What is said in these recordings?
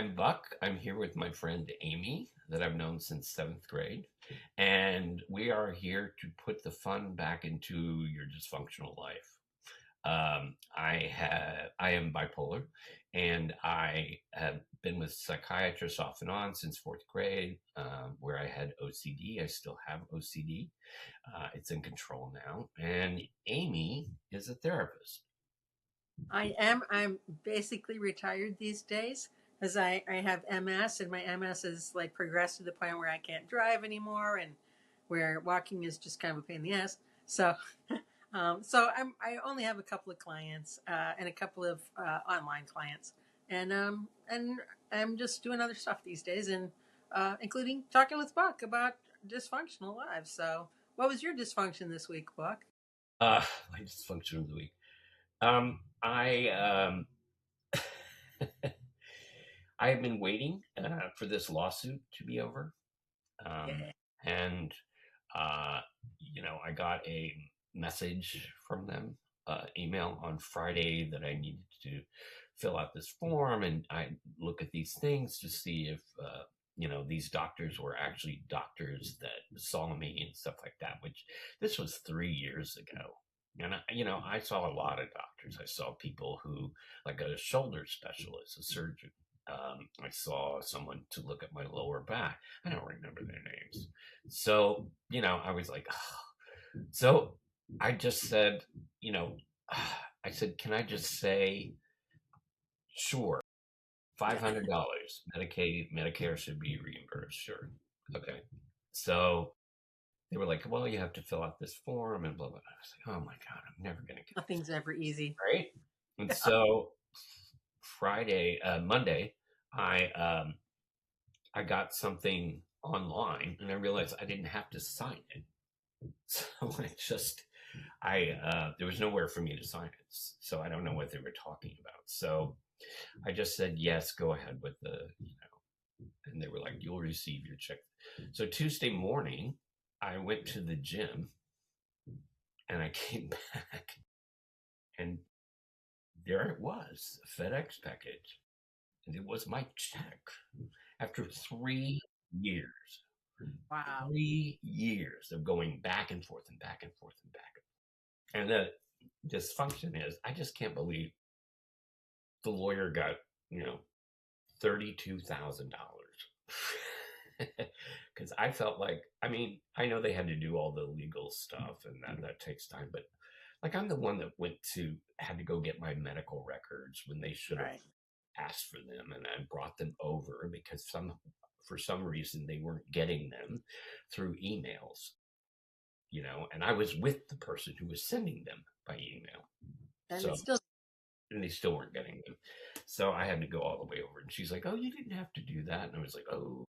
I'm Buck. I'm here with my friend Amy that I've known since seventh grade. And we are here to put the fun back into your dysfunctional life. I am bipolar, and I have been with psychiatrists off and on since fourth grade, where I had OCD. I still have OCD. It's in control now. And Amy is a therapist. I am. I'm basically retired these days as I have MS, and my MS has like progressed to the point where I can't drive anymore, and where walking is just kind of a pain in the ass. So, I only have a couple of clients and a couple of online clients, and I'm just doing other stuff these days, and including talking with Buck about dysfunctional lives. So, what was your dysfunction this week, Buck? My dysfunction of the week. I I have been waiting for this lawsuit to be over, um, Yeah. and uh, I got a message from them, email on Friday that I needed to fill out this form, and I look at these things to see if these doctors were actually doctors that saw me and stuff like that. Which this was 3 years ago. And I saw a lot of doctors. I saw people who, like a shoulder specialist, a surgeon. I saw someone to look at my lower back. I don't remember their names. So, I was like, so I just said, you know, I said, can I just say, sure, $500, Medicare should be reimbursed. Sure. Okay. So they were like, well, you have to fill out this form and blah, blah. I was like, oh my God, I'm never going to get Nothing's ever easy. it right. And so Monday, I got something online and I realized I didn't have to sign it. So there was nowhere for me to sign it. So I don't know what they were talking about. So I just said, yes, go ahead with and they were like, you'll receive your check. So Tuesday morning, I went to the gym and I came back and there it was, a FedEx package. And it was my check after 3 years. Wow. 3 years of going back and forth and back and forth and back. And the dysfunction is, I just can't believe the lawyer got, $32,000. Because I felt like, I know they had to do all the legal stuff and that takes time, but like I'm the one that had to go get my medical records when they should have Right. asked for them, and I brought them over because for some reason they weren't getting them through emails, and I was with the person who was sending them by email. And So it's still, and they still weren't getting them. So I had to go all the way over. And she's like, oh, you didn't have to do that. And I was like, oh,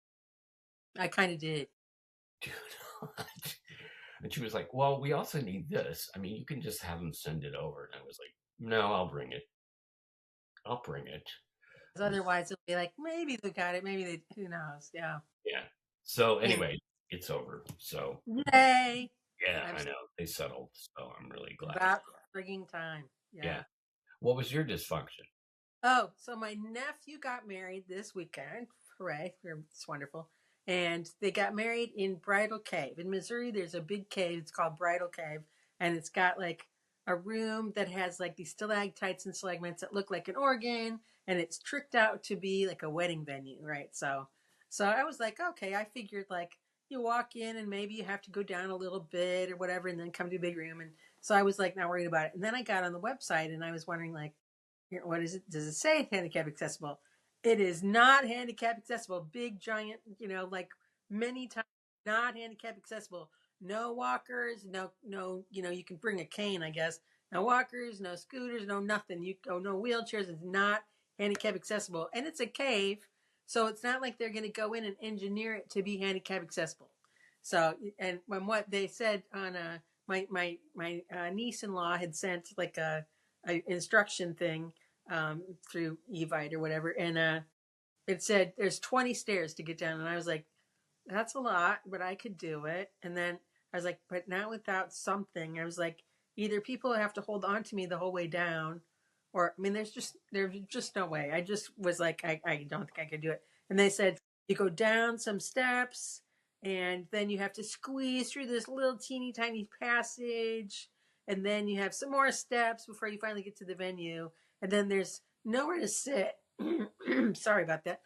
I kind of did. do not. And she was like, well, we also need this. I mean, you can just have them send it over. And I was like, no, I'll bring it. I'll bring it. 'Cause otherwise, it'll be like, maybe they got it. Maybe they, who knows? Yeah. Yeah. So And anyway, it's over. So yay. yeah, I'm I so know they settled. So I'm really glad. about frigging time. Yeah. Yeah. What was your dysfunction? Oh, so my nephew got married this weekend. Hooray. It's wonderful. And they got married in Bridal Cave. In Missouri, there's a big cave. It's called Bridal Cave. And it's got like a room that has like these stalactites and stalagmites that look like an organ. And it's tricked out to be like a wedding venue, right? So I was like, okay, I figured like you walk in and maybe you have to go down a little bit or whatever and then come to a big room. And so I was like not worried about it. And then I got on the website and I was wondering like, what is it? Does it say handicap accessible? It is not handicap accessible. Big giant, like many times not handicap accessible. No walkers, no, you can bring a cane, I guess. No walkers, no scooters, no nothing. No wheelchairs. It's not handicap accessible, and it's a cave, so it's not like they're going to go in and engineer it to be handicap accessible. So, and when what they said on my niece-in-law had sent like a instruction thing through Evite or whatever, and it said there's 20 stairs to get down, and I was like, that's a lot, but I could do it. And then I was like, but not without something. I was like, either people have to hold on to me the whole way down, or I mean, there's just no way. I just was like, I don't think I could do it. And they said you go down some steps, and then you have to squeeze through this little teeny tiny passage, and then you have some more steps before you finally get to the venue, and then there's nowhere to sit. Sorry about that.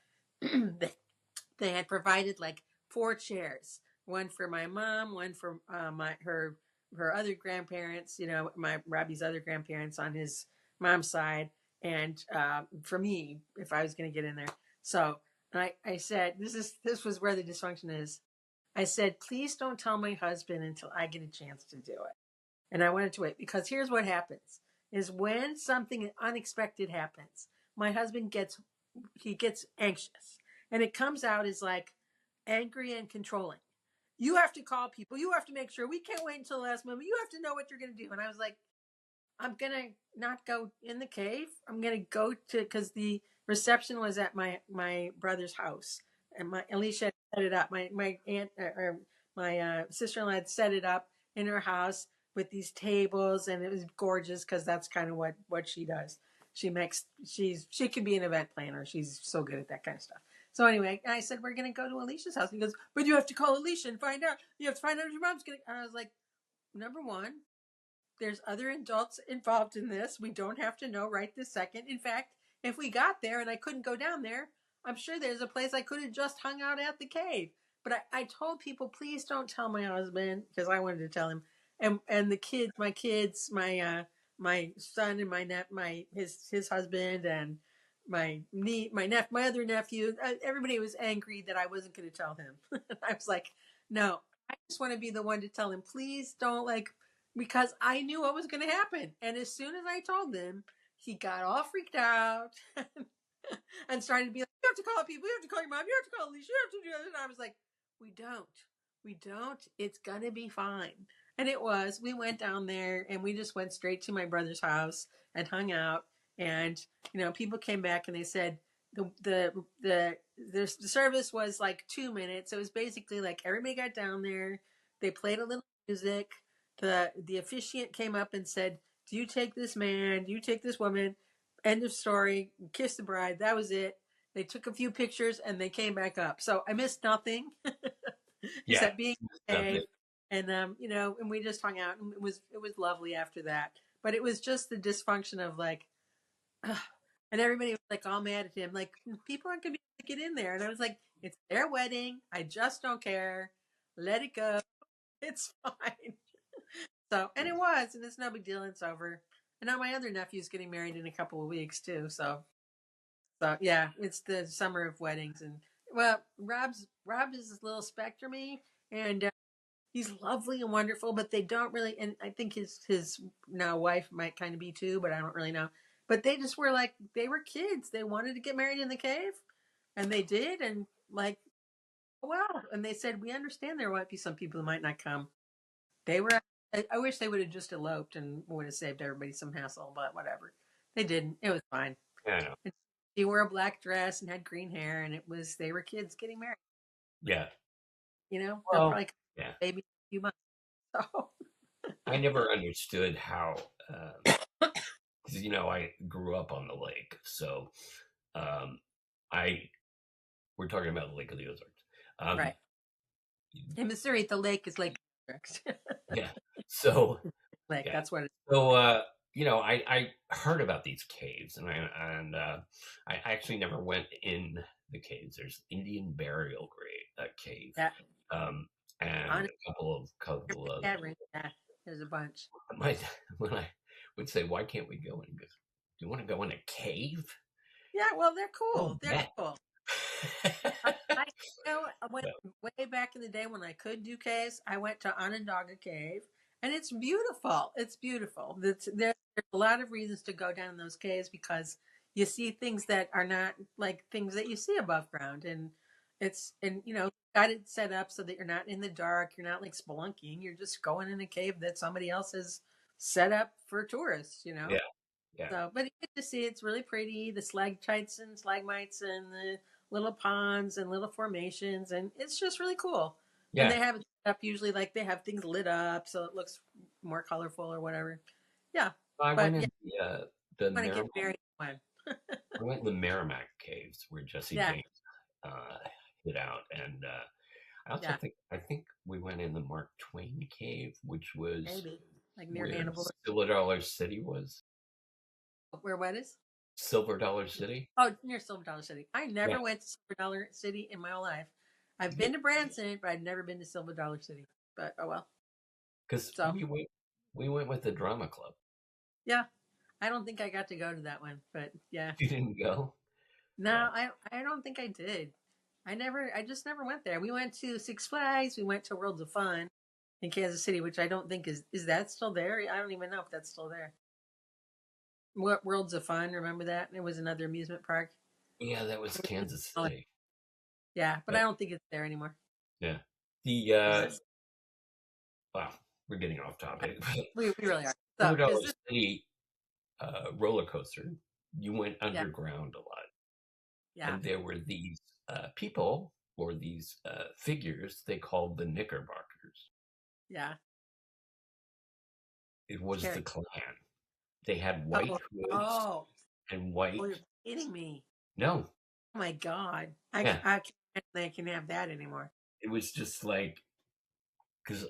They had provided like 4 chairs, one for my mom, one for my her other grandparents, my Robbie's other grandparents on his mom's side, and for me if I was going to get in there. So I said, this was where the dysfunction is. I said, please don't tell my husband until I get a chance to do it. And I wanted to wait because here's what happens: is when something unexpected happens, my husband gets anxious, and it comes out as like angry and controlling. You have to call people. You have to make sure. We can't wait until the last moment. You have to know what you're going to do. And I was like, I'm going to not go in the cave. I'm going to go to, because the reception was at my brother's house. And my Alicia had set it up. My aunt or my sister-in-law had set it up in her house with these tables, and it was gorgeous because that's kind of what she does. She can be an event planner. She's so good at that kind of stuff. So anyway, I said, we're going to go to Alicia's house. And he goes, but you have to call Alicia and find out. You have to find out if your mom's going to. And I was like, number one, there's other adults involved in this. We don't have to know right this second. In fact, if we got there and I couldn't go down there, I'm sure there's a place I could have just hung out at the cave. But I told people, please don't tell my husband, because I wanted to tell him. And the kids, my son and his husband and my other nephew, everybody was angry that I wasn't going to tell him. I was like, no, I just want to be the one to tell him, please don't, because I knew what was going to happen. And as soon as I told him, he got all freaked out and started to be like, you have to call people, you have to call your mom, you have to call Alicia, you have to do this. And I was like, we don't, it's going to be fine. And it was. We went down there and we just went straight to my brother's house and hung out. And people came back and they said the service was like 2 minutes. It was basically like everybody got down there. They played a little music. The officiant came up and said, "Do you take this man? Do you take this woman?" End of story. Kiss the bride. That was it. They took a few pictures and they came back up. So I missed nothing. Except being okay. And and we just hung out, and it was lovely after that. But it was just the dysfunction of like, and everybody was like all mad at him, like people aren't gonna be able to get in there. And I was like, it's their wedding. I just don't care. Let it go. It's fine. So, and it was, and it's no big deal. It's over. And now my other nephew's getting married in a couple of weeks too. So yeah, it's the summer of weddings. And well, Rob is a little spectrumy, and he's lovely and wonderful, but they don't really. And I think his now wife might kind of be too, but I don't really know. But they just were like, they were kids. They wanted to get married in the cave, and they did. And like, well, and they said, we understand there might be some people who might not come. They were. I wish they would have just eloped and would have saved everybody some hassle, but whatever. They didn't. It was fine. Yeah. She wore a black dress and had green hair, and they were kids getting married. Yeah. They'll Well, probably yeah. maybe a few months. So. I never understood how, because I grew up on the lake, so we're talking about the Lake of the Ozarks, right? In Missouri, the lake is Lake Ozarks. Yeah. So lake. Yeah. That's what it is. So I heard about these caves, and I actually never went in the caves. There's Indian Burial Cave, and a couple of. Yeah, there's a bunch. When I would say, "Why can't we go in?" He goes, "Do you want to go in a cave?" Yeah, well, they're cool. They're cool. I went way back in the day when I could do caves. I went to Onondaga Cave, and it's beautiful. It's beautiful. There's a lot of reasons to go down those caves because you see things that are not like things that you see above ground, and got it set up so that you're not in the dark. You're not like spelunking. You're just going in a cave that somebody else has set up for tourists. Yeah. So, but you get to see it's really pretty. The stalactites and stalagmites and the little ponds and little formations, and it's just really cool. Yeah. And they have it up usually like they have things lit up so it looks more colorful or whatever. Yeah. I went in the I want to get Merrimack. married one. I went to the Merrimack Caves where Jesse Yeah, James uh, hid out, and I also yeah, think we went in the Mark Twain Cave, which was maybe like near where Hannibal. Silver Dollar City was. Where what is? Silver Dollar City. Oh, near Silver Dollar City. I Yeah, never went to Silver Dollar City in my whole life. I've been to Branson, but I've never been to Silver Dollar City. But oh well. because So we went with the drama club. yeah, I don't think I got to go to that one, but yeah. You didn't go. No, Uh, I don't think I did. I just never went there. We went to Six Flags. We went to Worlds of Fun in Kansas City, which I don't think is that still there? I don't even know if that's still there. What Worlds of Fun? Remember that? It was another amusement park. yeah, that was Kansas City. Yeah, but I But don't think it's there anymore. yeah, the Is it? wow, we're getting off topic. We really are. So Silver Dollar because this, City roller coaster, you went yeah, underground a lot, yeah, and there were these people or these figures they called the Knickerbockers. yeah. It was Carrie. the Klan. They had white Oh, hoods oh, and oh! white. You're kidding me. No, Oh my God, yeah, I can't think I can have that anymore. it was just like because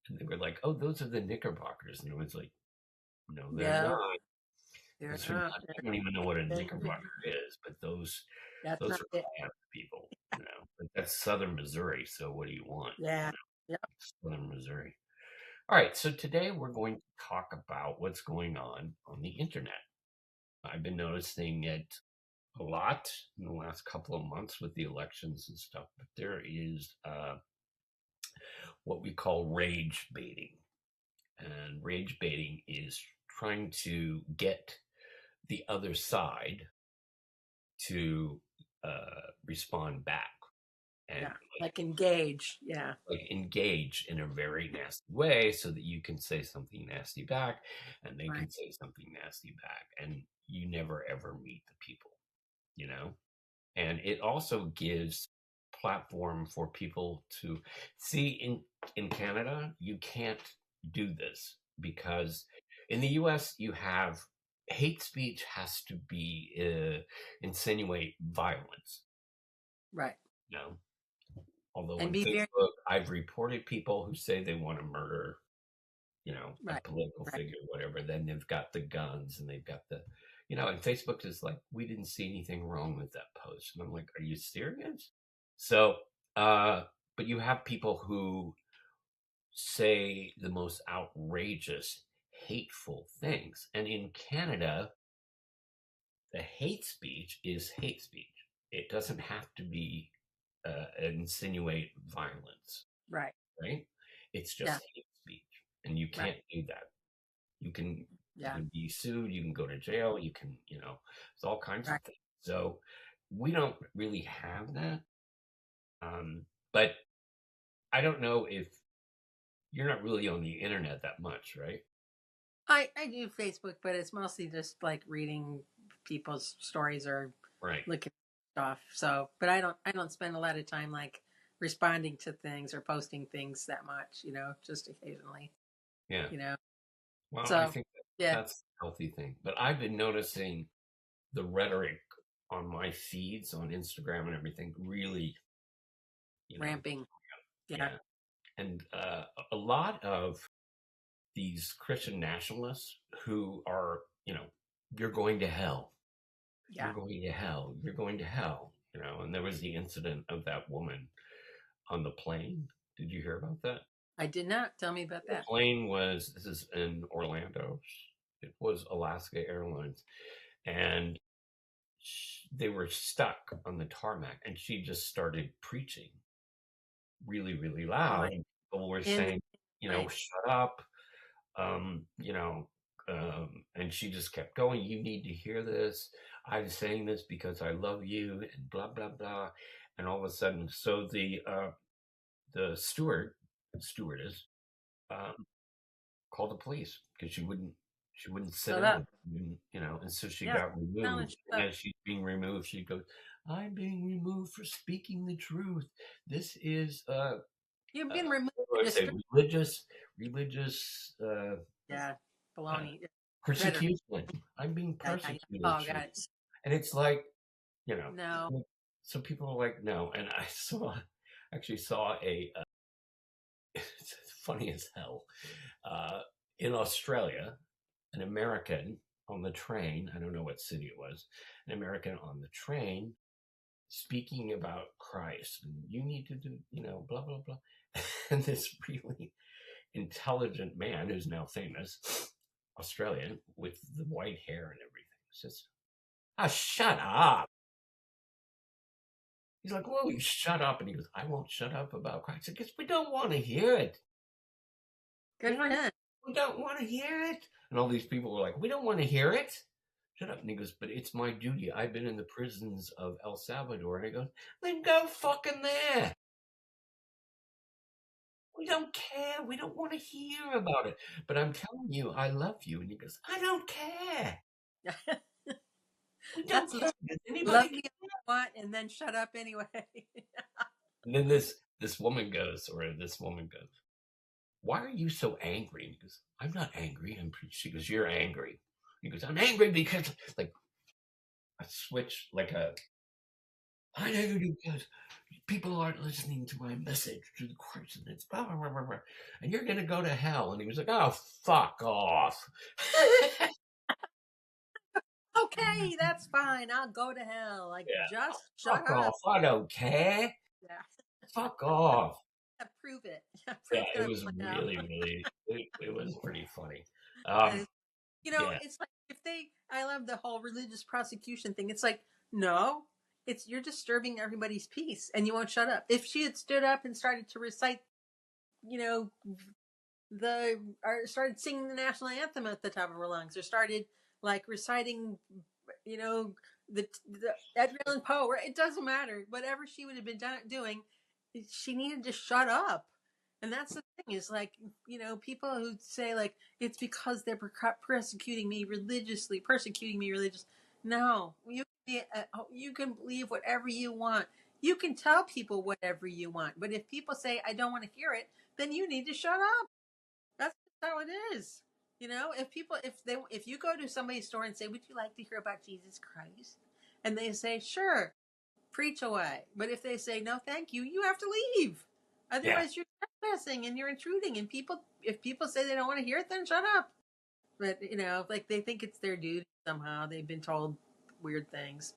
they were like, "Oh, those are the Knickerbockers," and it was like, "No, they're No, not. they're Those are not. not. I don't even know what a They're- Knickerbocker is, but That's those not are it. Klan people, you know. But that's Southern Missouri, so what do you want? You Yeah, know, yeah. Southern Missouri. All right, so today we're going to talk about what's going on the internet. I've been noticing it a lot in the last couple of months with the elections and stuff, but there is what we call rage baiting. And rage baiting is trying to get the other side to respond back and Yeah, like engage. Yeah, like engage in a very nasty way so that you can say something nasty back and they right. can say something nasty back and you never ever meet the people, you know. And it also gives platform for people to see in Canada you can't do this because in the US you have hate speech has to be insinuate violence, Right. you know. Although And on be very Facebook I've reported people who say they want to murder, you know, a right. political Right. figure, whatever. Then they've got the guns and they've got the, you know, and Facebook is like, we didn't see anything wrong with that post. And I'm like, are you serious? So, but you have people who say the most outrageous, hateful things. And in Canada, the hate speech is hate speech. It doesn't have to be insinuate violence, Right. right? It's Yeah. just hate speech. And you Right. can't do that. You can you Yeah. can be sued, you can go to jail, you can, you know, there's all kinds of Right. things. So we don't really have that. But I don't know if you're not really on the internet that much, right? I do Facebook, but it's mostly just like reading people's stories or Right. looking at stuff. So, but I don't spend a lot of time like responding to things or posting things that much. Just occasionally. Yeah. You know. Well, I So think yeah, that's a healthy thing. But I've been noticing the rhetoric on my feeds on Instagram and everything really, you know, ramping. Yeah. yeah. And a lot of these Christian nationalists who are, you know, you're going to hell, you're Yeah. going to hell, you're going to hell, you know. And there was the incident of that woman on the plane. Did you hear about that? I did not. Tell me about The that. plane was, this is in Orlando, it was Alaska Airlines, and they were stuck on the tarmac, and she just started preaching really, really Oh loud. my. And people were In the saying, you know, plane. shut up, you know, and she just kept going. You need to hear this. I'm saying this because I love you, and blah blah blah. And all of a sudden, so the stewardess, um, called the police because she wouldn't sit Shut down, up. you know, and so she Yeah. got Down and removed. shut And up. as she's being removed, she goes, "I'm being removed for speaking the truth. This is You've been removed what for do I say, disturbing. religious, Yeah. uh, Baloney. Rhetoric. Persecution. I'm being Yeah. persecuted. Oh, got it. And it's like, you know, No. so people are like, no. And I actually saw it's funny as hell. Uh, in Australia, an American on the train, I don't know what city it was, an American on the train speaking about Christ. And you need to do, blah, blah, blah. And this really intelligent man who's now famous, Australian, with the white hair and everything, says, shut up. He's like, "Whoa, you shut up." And he goes, "I won't shut up about Christ." Because we don't want to hear it. Good for him. We don't want to hear it. And all these people were like, "We don't want to hear it. Shut up." And he goes, "But it's my duty. I've been in the prisons of El Salvador." And I go, "Then go fucking there. We don't care. We don't want to hear about it. But I'm telling you, I love you." And he goes, "I don't care. We don't That's care. Does love anybody me care?" if you want and then shut up anyway. And then this woman goes, "Why are you so angry?" And he goes, "I'm not angry." She goes, "You're angry." He goes, "I'm angry because," like a switch, "I'm angry because people aren't listening to my message to the Christ, and it's blah, blah, blah, blah, blah, and you're going to go to hell." And he was like, "Oh, fuck off." Okay, that's fine. I'll go to hell. Like, Yeah, just shut fuck up. off. I don't care. Yeah. Fuck off. Prove it. Yeah, Proof's it gonna was play out. really, really, it was pretty funny. And, Yeah, it's like I love the whole religious prosecution thing. It's like, no, you're disturbing everybody's peace and you won't shut up. If she had stood up and started to recite, you know, or started singing the national anthem at the top of her lungs, or started like reciting, the Edgar Allan Poe, it doesn't matter. Whatever she would have been doing, she needed to shut up. And that's the thing is like, people who say like it's because they're persecuting me religiously. No, you can believe whatever you want. You can tell people whatever you want, but if people say I don't want to hear it, then you need to shut up. That's how it is. If you go to somebody's store and say, "Would you like to hear about Jesus Christ?" and they say, "Sure, preach away." But if they say, "No, thank you," you have to leave. yeah. Otherwise, you're trespassing and you're intruding. And if people say they don't want to hear it, then shut up. But like they think it's their duty somehow. They've been told weird things.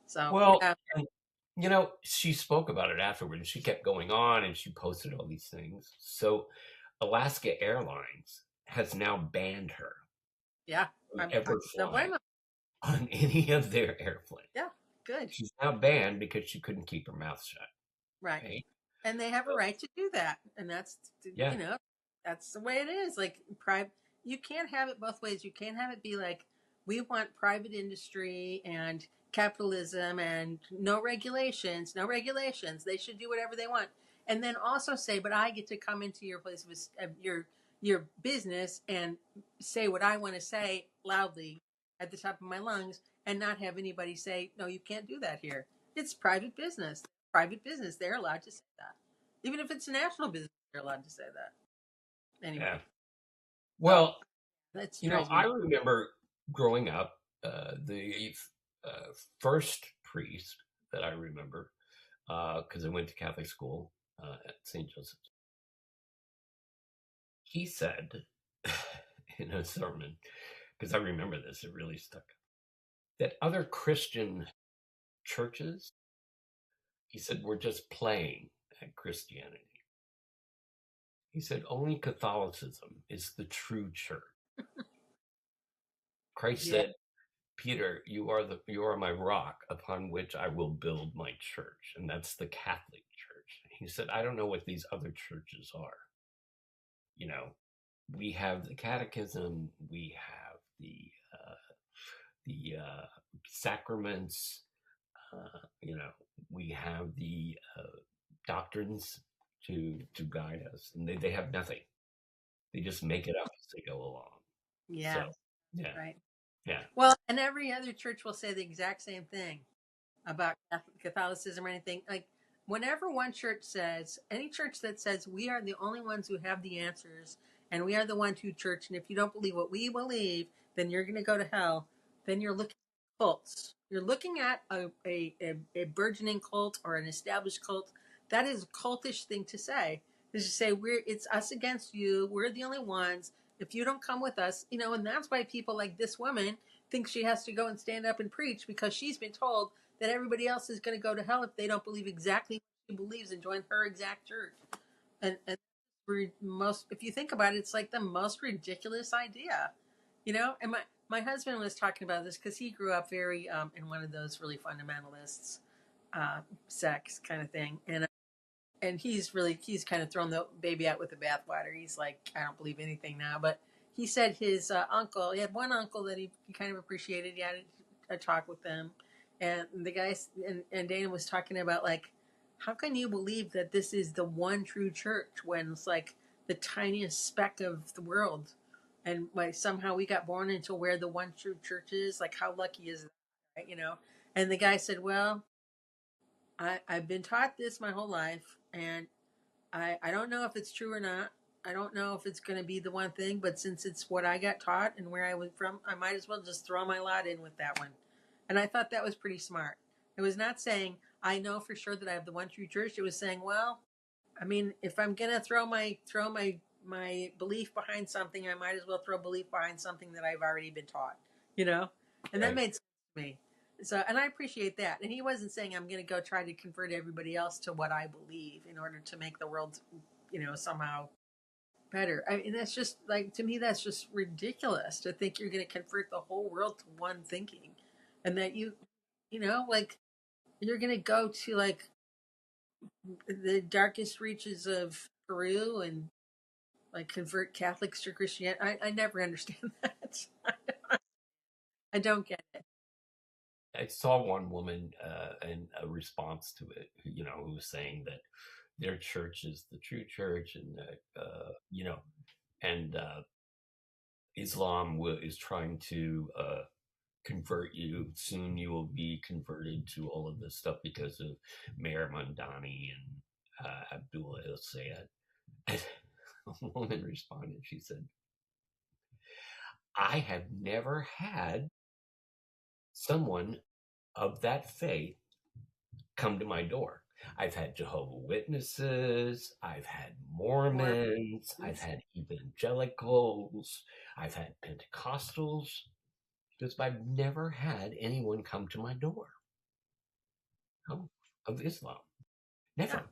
So Well, yeah, and, she spoke about it afterwards. She kept going on and she posted all these things. So Alaska Airlines has now banned her yeah. from ever Don't blame flying them. on any of their airplanes. Yeah, good. She's now banned because she couldn't keep her mouth shut. Right. Okay? And they have a right to do that. And Yeah. that's the way it is. Like you can't have it both ways. You can't have it be like, we want private industry and capitalism and no regulations, no regulations. They should do whatever they want. And then also say, but I get to come into your place of your business and say what I want to say loudly at the top of my lungs and not have anybody say, no, you can't do that here. It's private business. They're allowed to say that. Even if it's a national business, they're allowed to say that. Anyway. Yeah. Well, That's I remember growing up, the first priest that I remember, because I went to Catholic school at St. Joseph's, he said in a sermon, because I remember this, it really stuck, that other Christian churches, he said, were just playing at Christianity. He said, only Catholicism is the true church. Christ said, "Peter, you are my rock upon which I will build my church," and that's the Catholic Church. He said, "I don't know what these other churches are. We have the catechism, we have the sacraments, we have the doctrines to guide us, and they have nothing. They just make it up as they go along." Yeah. So, yeah. Right. Yeah. Well, and every other church will say the exact same thing about Catholicism or anything. Like, whenever one church says, any church that says we are the only ones who have the answers and we are the one true church. And if you don't believe what we believe, then you're going to go to hell. Then you're looking at cults. You're looking at a burgeoning cult or an established cult. That is a cultish thing to say. Is to say it's us against you. We're the only ones. If you don't come with us, and that's why people like this woman think she has to go and stand up and preach, because she's been told that everybody else is going to go to hell if they don't believe exactly what she believes and join her exact church. And most, if you think about it, it's like the most ridiculous idea, And my husband was talking about this because he grew up very in one of those really fundamentalists, sects kind of thing, and he's kind of thrown the baby out with the bathwater. He's like, I don't believe anything now. But he said his uncle, he had one uncle that he kind of appreciated. He had a talk with them, and the guys and Dana was talking about, like, how can you believe that this is the one true church when it's like the tiniest speck of the world, and like somehow we got born into where the one true church is? Like, how lucky is that, right? And the guy said, well, I've been taught this my whole life, and I don't know if it's true or not. I don't know if it's going to be the one thing, but since it's what I got taught and where I went from, I might as well just throw my lot in with that one. And I thought that was pretty smart. It was not saying, I know for sure that I have the one true church. It was saying, well, I mean, if I'm going to throw my belief behind something, I might as well throw belief behind something that I've already been taught, And that Right. made sense to me. So, and I appreciate that. And he wasn't saying I'm going to go try to convert everybody else to what I believe in order to make the world, somehow better. I mean, that's just like, to me, that's just ridiculous to think you're going to convert the whole world to one thinking, and that like you're going to go to like the darkest reaches of Peru and like convert Catholics to Christianity. I never understand that. I don't get it. I saw one woman in a response to it, who was saying that their church is the true church, and that and Islam is trying to convert you. Soon you will be converted to all of this stuff because of Mayor Mandani and Abdullah El Sayed. And a woman responded. She said, I have never had someone of that faith come to my door. I've had Jehovah Witnesses, I've had More, Mormons, I've had evangelicals, I've had Pentecostals, because I've never had anyone come to my door of Islam. yeah, Never,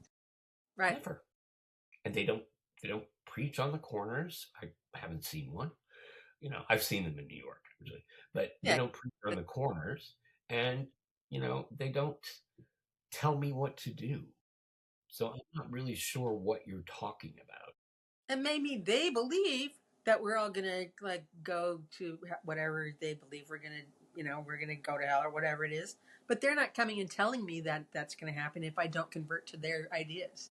right. never. And they don't preach on the corners. I haven't seen one. I've seen them in New York, usually, but they Yeah, don't preach on the corners, and they don't tell me what to do. So I'm not really sure what you're talking about. and maybe they believe that we're all gonna like go to whatever they believe we're gonna, we're gonna go to hell or whatever it is. But they're not coming and telling me that that's gonna happen if I don't convert to their ideas.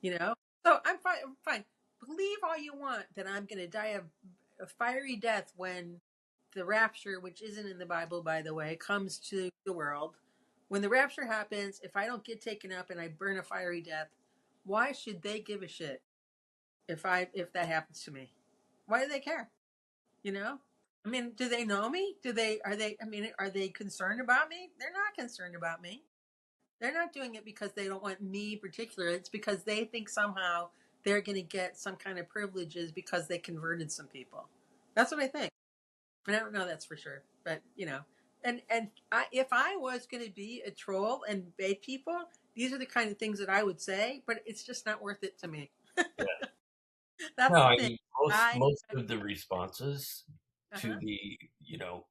You know, so I'm fine. I'm fine. Believe all you want that I'm gonna die a fiery death when the rapture, which isn't in the Bible, by the way, comes to the world. When the rapture happens, if I don't get taken up and I burn a fiery death, why should they give a shit if that happens to me? Why do they care? You know? I mean, do they know me? Are they concerned about me? They're not concerned about me. They're not doing it because they don't want me particular. It's because they think somehow they're going to get some kind of privileges because they converted some people. That's what I think. And I don't know that's for sure, but if I was going to be a troll and bait people, these are the kind of things that I would say. But it's just not worth it to me. Yeah. That's No, the I thing. mean most I most of the responses to uh-huh. the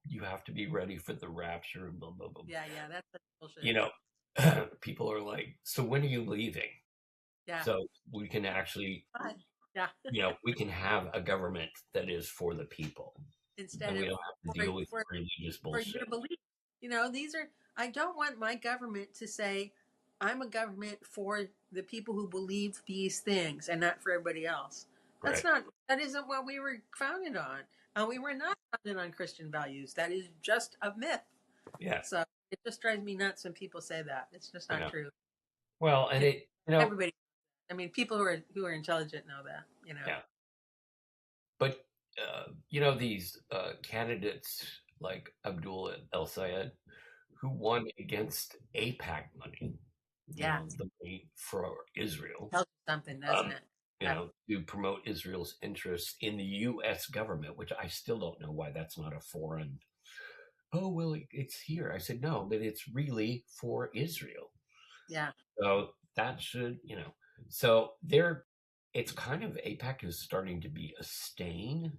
you have to be ready for the rapture and blah blah blah. Yeah, that's bullshit. You know, people are like, so when are you leaving? Yeah, So we can actually, fine. Yeah. we can have a government that is for the people, Instead and we of don't have to deal with for religious for bullshit. your belief. These are, I don't want my government to say I'm a government for the people who believe these things and not for everybody else. Right. That isn't what we were founded on. And we were not founded on Christian values. That is just a myth. Yeah. So it just drives me nuts when people say that. It's just I not know. true. Well, and And it, everybody, I mean, people who are intelligent know that, yeah. but these candidates like Abdul El Sayed, who won against APAC money, Yeah. the money for Israel, Tells you something, doesn't um, it? Yeah. to promote Israel's interests in the U.S. government, which I still don't know why that's not a foreign. Oh, well, it's here. I said, no, but it's really for Israel. Yeah. So that should, so it's kind of APAC is starting to be a stain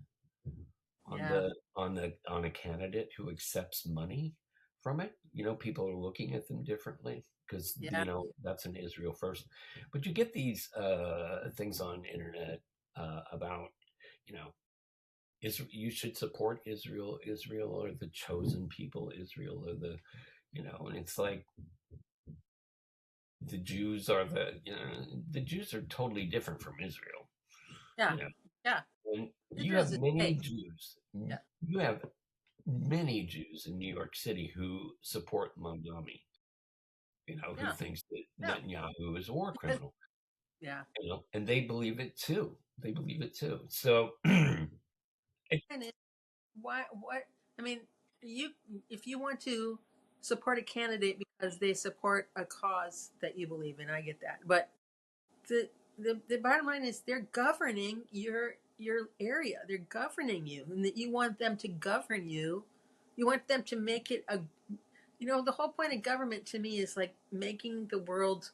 on Yeah. a candidate who accepts money from it. People are looking at them differently because Yeah. that's an Israel first. But you get these things on internet about you know you should support Israel. Israel or the chosen people. Israel or and it's like the Jews are the Jews are totally different from Israel. Yeah. You know, Yeah. and you have Israel's a many state. Jews. Yeah. You have many Jews in New York City who support Mamdani. Who Yeah. thinks that Yeah. Netanyahu is a war Because criminal. yeah. And they believe it too. They believe it too. So, And it, why what I mean, you if you want to support a candidate because they support a cause that you believe in, I get that. But the bottom line is they're governing your area. They're governing you, and that you want them to govern you. You want them to make it a the whole point of government to me is like making the world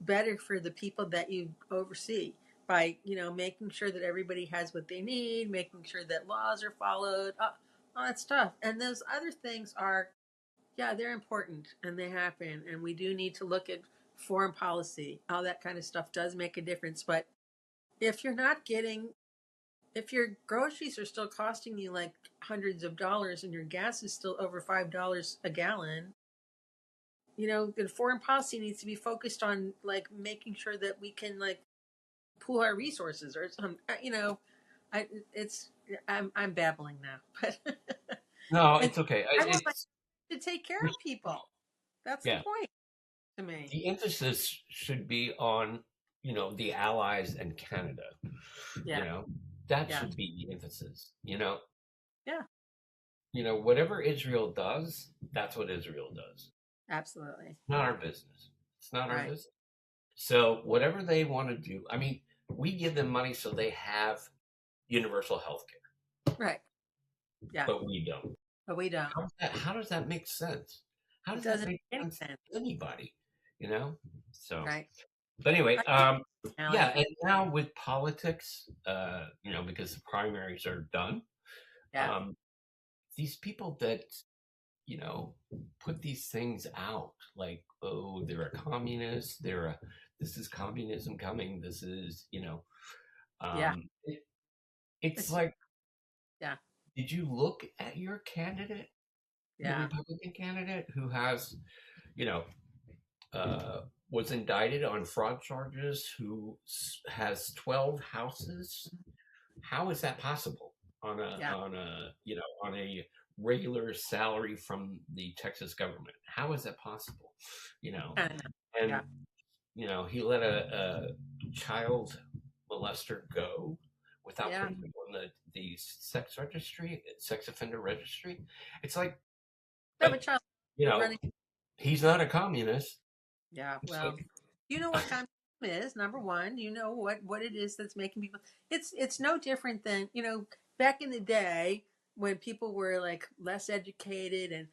better for the people that you oversee by making sure that everybody has what they need, making sure that laws are followed, all that stuff. And those other things are, yeah, they're important and they happen, and we do need to look at foreign policy. All that kind of stuff does make a difference. But if you're not getting if your groceries are still costing you like hundreds of dollars and your gas is still over $5 a gallon, the foreign policy needs to be focused on like making sure that we can like pool our resources or some. I it's I'm babbling now, but no, and it's okay. I want to take care of people. That's the Yeah, point to me. the emphasis should be on the Allies and Canada. You Yeah, know that yeah, should be the emphasis. yeah, Whatever Israel does, that's what Israel does. absolutely. Not our business. It's not our Right, business. So whatever they want to do, I mean, we give them money so they have universal health care, right. Yeah, but we don't. but we don't. How does that make sense? How It does that doesn't make make any sense sense. to anybody? You know? So, Right. but anyway, I yeah, personality. and now with politics, because the primaries are done, Yeah, um, these people that, you know, put these things out like, oh, they're a communist, this is communism coming, this is, yeah. it's It's like, yeah, did you look at your candidate, the yeah, Republican candidate who has, you know, uh, was indicted on fraud charges, who has 12 houses? How is that possible yeah. on a regular salary from the Texas government? How is that possible? You know, I know. and Yeah, he let a child molester go without yeah. putting him on the sex offender registry. It's like, We have a but child you know, running. he's not a communist. Yeah, It's well, like, you know what communism is. Number one, you know what it is that's making people. It's no different than back in the day when people were like less educated and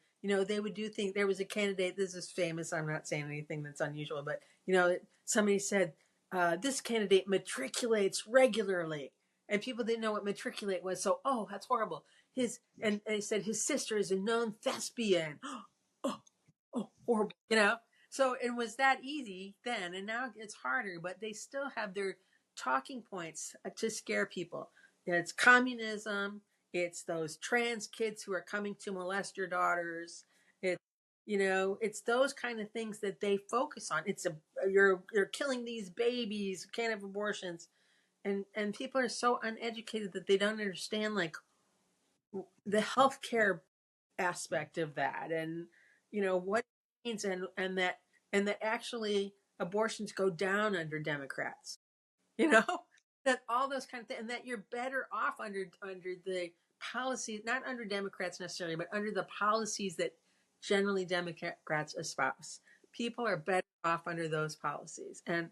they would do things. There was a candidate. This is famous. I'm not saying anything that's unusual, but somebody said this candidate matriculates regularly, and people didn't know what matriculate was. So that's horrible. And they said his sister is a known thespian. Oh, horrible. So it was that easy then, and now it's harder, but they still have their talking points to scare people. It's communism. It's those trans kids who are coming to molest your daughters. It's it's those kind of things that they focus on. You're killing these babies who can't have abortions, and people are so uneducated that they don't understand like the healthcare aspect of that, and what it means, and that actually abortions go down under Democrats. you know that all those kind of things, and that you're better off under the policy, not under Democrats necessarily, but under the policies that generally Democrats espouse. People are better off under those policies, and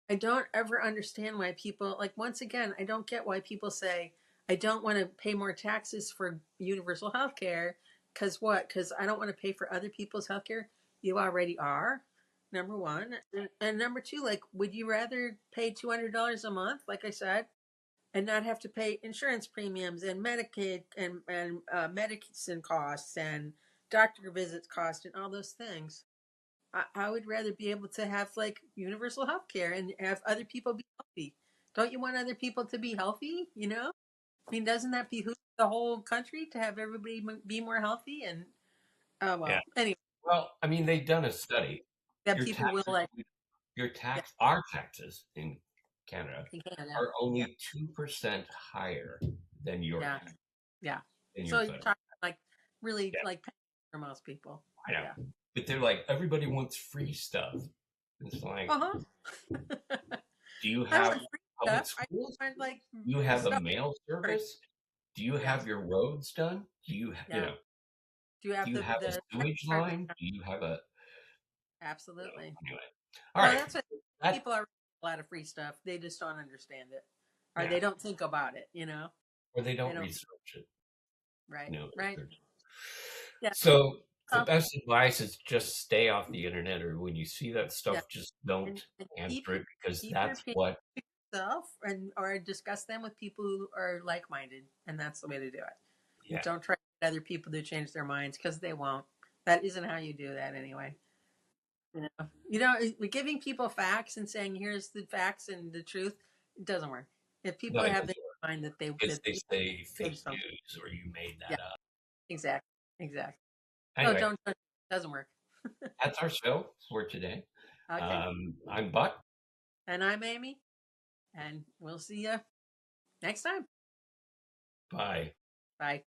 I don't ever understand why people, like, once again, I don't get why people say I don't want to pay more taxes for universal health care because what? Because I don't want to pay for other people's health care. You already are. Number one, and number two, like, would you rather pay $200 a month, like I said, and not have to pay insurance premiums and Medicaid and medicine costs and doctor visits cost and all those things? I would rather be able to have like universal health care and have other people be healthy. Don't you want other people to be healthy? I mean, doesn't that behoove the whole country to have everybody be more healthy? And oh Yeah. well, anyway, Well, I mean, they've done a study. that Your people will taxes, like, yeah, our taxes in Canada in Canada, are yeah, only 2% higher than your yeah, tax, yeah. than So your you're federal. talking like really Yeah, like for most people, I know. yeah. But they're like, everybody wants free stuff. It's like, Uh huh. do you I have want free public stuff. I schools? want like Do you have a stuff. mail service? Do you Yes, have your roads done? yeah. Do you do have you have a the sewage department? line? Do you have a, Absolutely. anyway. All No, right. that's what That, people are a lot of free stuff. They just don't understand it, or yeah. they don't think about it. Or they They don't don't. research it. Right. No. Right. Yeah. So the Oh, best advice is just stay off the internet, or when you see that yeah. stuff, just don't And answer it, because keep your that's opinion what, to yourself, and or discuss them with people who are like minded, and that's the way to do it. And yeah. don't try to get other people to change their minds because they won't. That isn't how you do that anyway. We're giving people facts and saying here's the facts and the truth. It doesn't work. If No, people it have doesn't the work. mind that Because they say they fake just don't. news, or you made Yeah. that up. Exactly. Exactly. No, Anyway, don't. It doesn't work. that's our show for today. Okay. I'm Buck. And I'm Amy, and we'll see you next time. Bye. Bye.